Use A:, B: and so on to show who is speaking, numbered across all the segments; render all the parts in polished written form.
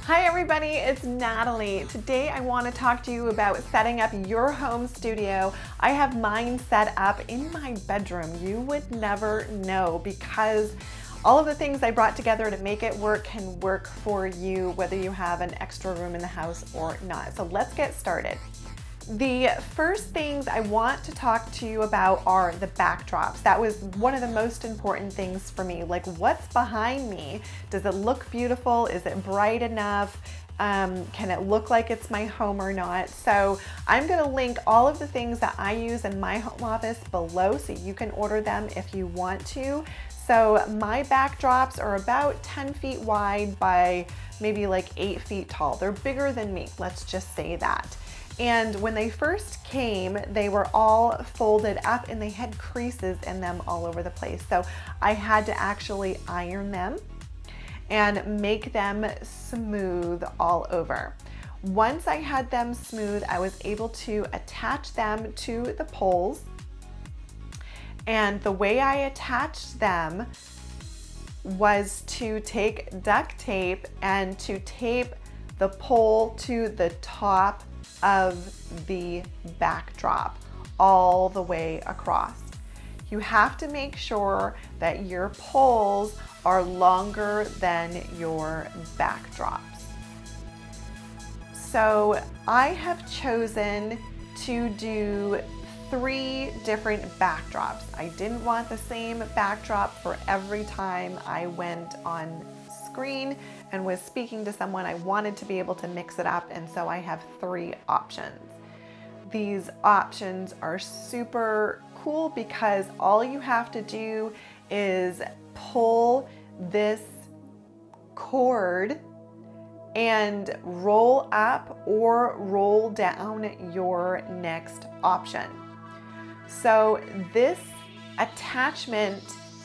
A: Hi everybody, it's Natalie. Today I want to talk to you about setting up your home studio. I have mine set up in my bedroom. You would never know because all of the things I brought together to make it work can work for you whether you have an extra room in the house or not. So let's get started. The first things I want to talk to you about are the backdrops. That was one of the most important things for me. Like, what's behind me? Does it look beautiful? Is it bright enough? Can it look like it's my home or not? So I'm gonna link all of the things that I use in my home office below so you can order them if you want to. So my backdrops are about 10 feet wide by maybe like 8 feet tall. They're bigger than me, let's just say that. And when they first came, they were all folded up and they had creases in them all over the place. So I had to actually iron them and make them smooth all over. Once I had them smooth, I was able to attach them to the poles. And the way I attached them was to take duct tape and to tape the pole to the top of the backdrop all the way across. You have to make sure that your poles are longer than your backdrops. So I have chosen to do 3 different backdrops. I didn't want the same backdrop for every time I went on screen and was speaking to someone. I wanted to be able to mix it up, and so I have 3 options. These options are super cool because all you have to do is pull this cord and roll up or roll down your next option. So this attachment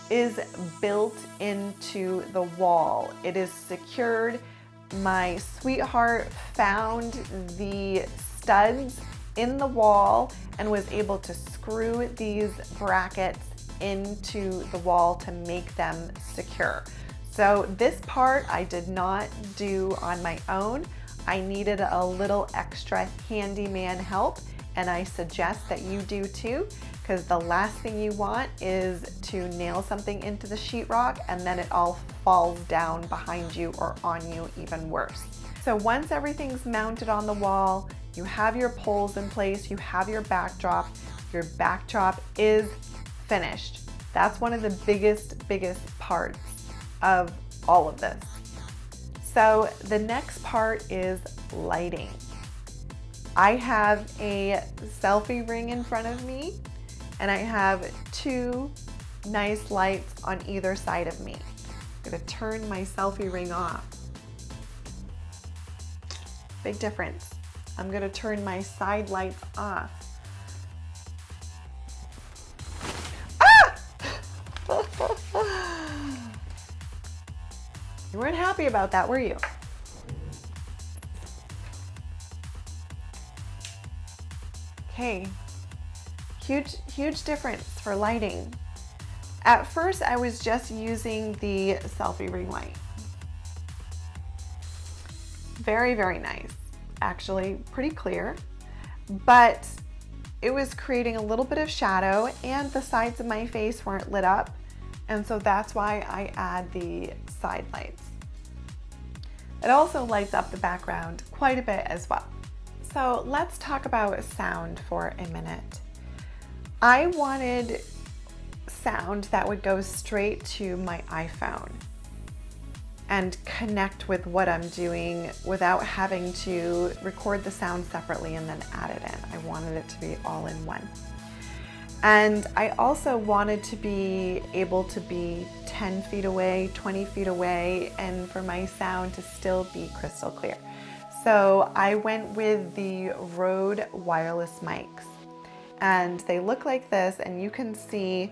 A: is built into the wall. It is secured. My sweetheart found the studs in the wall and was able to screw these brackets into the wall to make them secure. So this part I did not do on my own. I needed a little extra handyman help, and I suggest that you do too, because the last thing you want is to nail something into the sheetrock and then it all falls down behind you or on you, even worse. So once everything's mounted on the wall, you have your poles in place, you have your backdrop is finished. That's one of the biggest parts of all of this. So the next part is lighting. I have a selfie ring in front of me and I have 2 nice lights on either side of me. I'm gonna turn my selfie ring off. Big difference. I'm gonna turn my side lights off. You weren't happy about that, were you? Okay, huge difference for lighting. At first, I was just using the selfie ring light. Very nice, actually pretty clear, but it was creating a little bit of shadow and the sides of my face weren't lit up, and so that's why I add the side lights. It also lights up the background quite a bit as well. So let's talk about sound for a minute. I wanted sound that would go straight to my iPhone and connect with what I'm doing without having to record the sound separately and then add it in. I wanted it to be all in one. And I also wanted to be able to be 10 feet away, 20 feet away, and for my sound to still be crystal clear. So I went with the Rode wireless mics, and they look like this, and you can see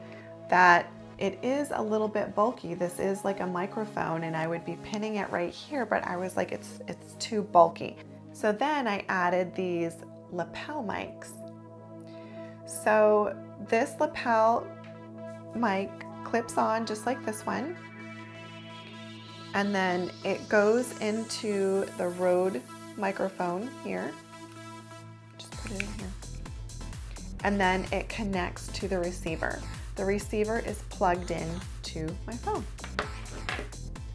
A: that it is a little bit bulky. This is like a microphone, and I would be pinning it right here, but I was like, it's too bulky. So then I added these lapel mics. So this lapel mic clips on just like this one, and then it goes into the Rode microphone here. Just put it in here. And then it connects to the receiver. The receiver is plugged in to my phone.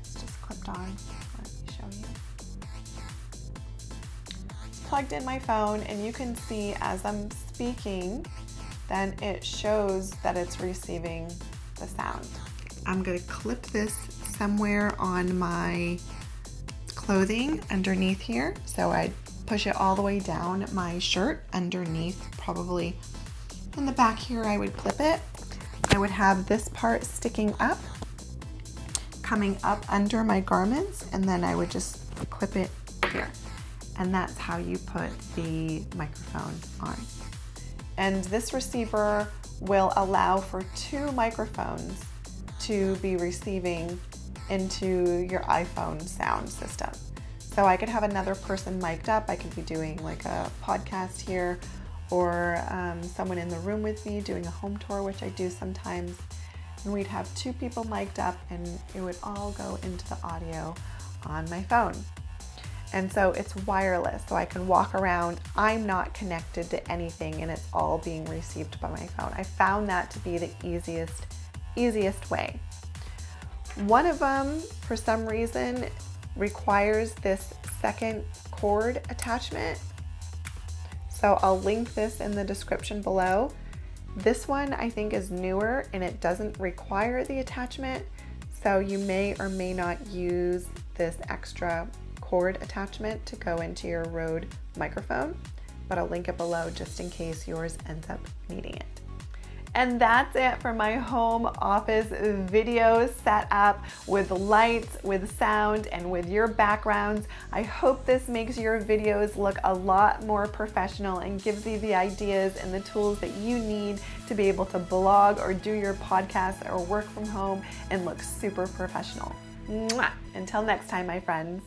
A: It's just clipped on. Let me show you. It's plugged in my phone, and you can see as I'm speaking, then it shows that it's receiving the sound. I'm gonna clip this somewhere on my clothing underneath here. So I push it all the way down my shirt underneath, probably in the back here I would clip it. I would have this part sticking up, coming up under my garments, and then I would just clip it here. And that's how you put the microphone on. And this receiver will allow for 2 microphones to be receiving into your iPhone sound system. So I could have another person mic'd up. I could be doing like a podcast here, or someone in the room with me doing a home tour, which I do sometimes. And we'd have 2 people mic'd up, and it would all go into the audio on my phone. And so it's wireless, so I can walk around. I'm not connected to anything, and it's all being received by my phone. I found that to be the easiest way. One of them, for some reason, requires this second cord attachment. So I'll link this in the description below. This one I think is newer, and it doesn't require the attachment. So you may or may not use this extra cord attachment to go into your Rode microphone, but I'll link it below just in case yours ends up needing it. And that's it for my home office video set up with lights, with sound, and with your backgrounds. I hope this makes your videos look a lot more professional and gives you the ideas and the tools that you need to be able to blog or do your podcast or work from home and look super professional. Mwah! Until next time, my friends.